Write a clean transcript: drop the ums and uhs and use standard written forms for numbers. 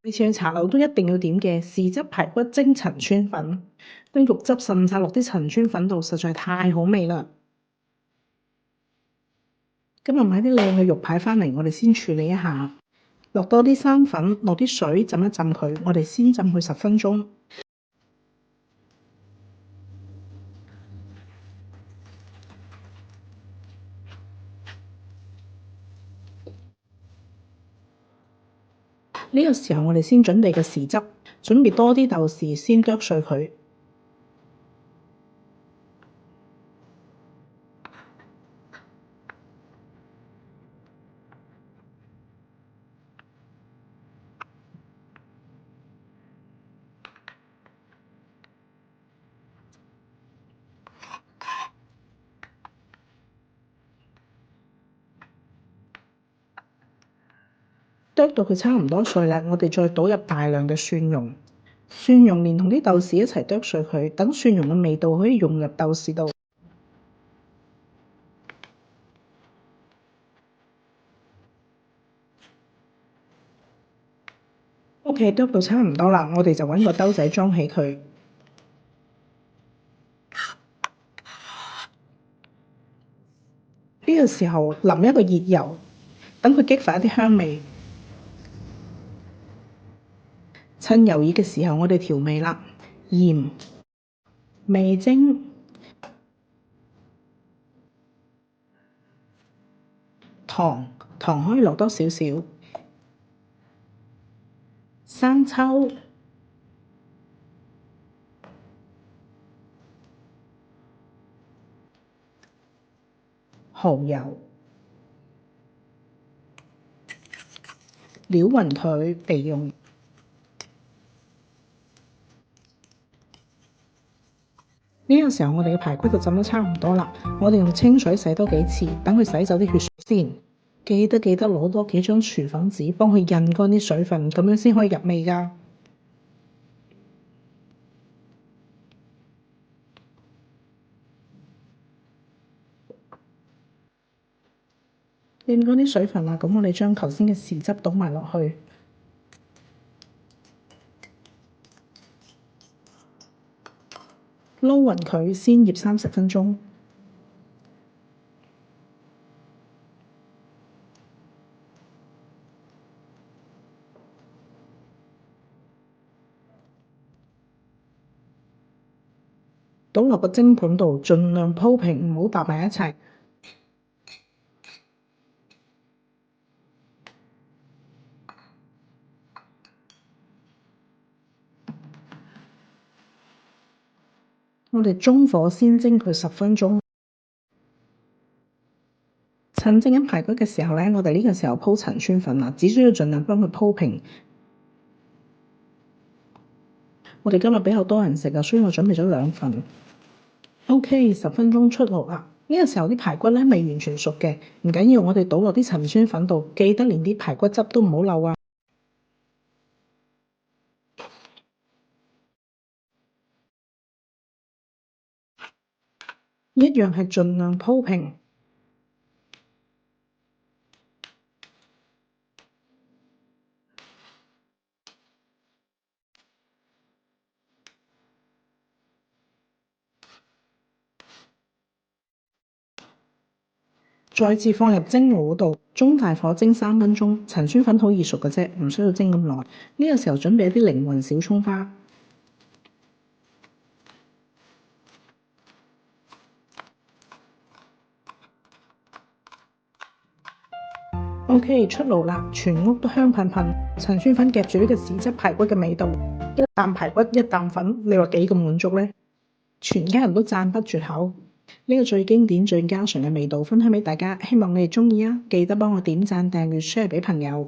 每次去茶樓都一定要點嘅豉汁排骨蒸陳村粉，啲肉汁滲晒落啲陳村粉度，實在太好味啦！今日買啲靚嘅肉排返嚟，我哋先處理一下，落多啲生粉，落啲水浸一浸佢，我哋先浸佢10分鐘。呢個時候我哋先準備個豉汁，準備多啲豆豉，先剁碎佢。剁到佢差唔多碎啦，我哋再倒入大量嘅蒜蓉，蒜蓉連同啲豆豉一齊剁碎佢，等蒜蓉嘅味道可以融入豆豉度。OK， 剁到差唔多啦，我哋就揾個兜仔裝起佢。呢個時候淋一個熱油，等佢激發一啲香味。趁油熱嘅時候，我哋調味啦，鹽、味精、糖可以落多少少，生抽、蠔油，撩勻佢備用。呢個時候我哋嘅排骨就浸得差唔多啦，我哋用清水洗多幾次，等佢洗走啲血先。記得攞多幾張廚房紙幫佢印乾啲水分，咁樣先可以入味㗎。印乾啲水分啦，咁我哋將頭先嘅豉汁倒埋落去，撈勻佢，先醃30分鐘。倒落個蒸盤度，盡量鋪平，唔好搭埋一齊。我哋中火先蒸佢10分鐘。趁蒸緊排骨嘅時候咧，我哋呢個時候鋪陳村粉啦，只需要盡量幫佢鋪平。我哋今日比較多人食啊，所以我準備咗2份。OK， 10分鐘出爐啦。呢個時候啲排骨咧未完全熟嘅，唔緊要，我哋倒落啲陳村粉度，記得連啲排骨汁都唔好漏啊！一樣係盡量鋪平。再次放入蒸爐度，中大火蒸3分鐘。陳村粉好易熟嘅啫，唔需要蒸咁耐。呢個時候準備一啲靈魂小葱花。OK， 出爐啦，全屋都香噴噴。陳村粉夾住呢個豉汁排骨嘅味道，一啖排骨一啖粉，你話幾咁滿足呢？全家人都讚不絕口。呢個最經典最家常嘅味道分享俾大家，希望你哋鍾意啊！記得幫我點讚、訂閱、share 俾朋友。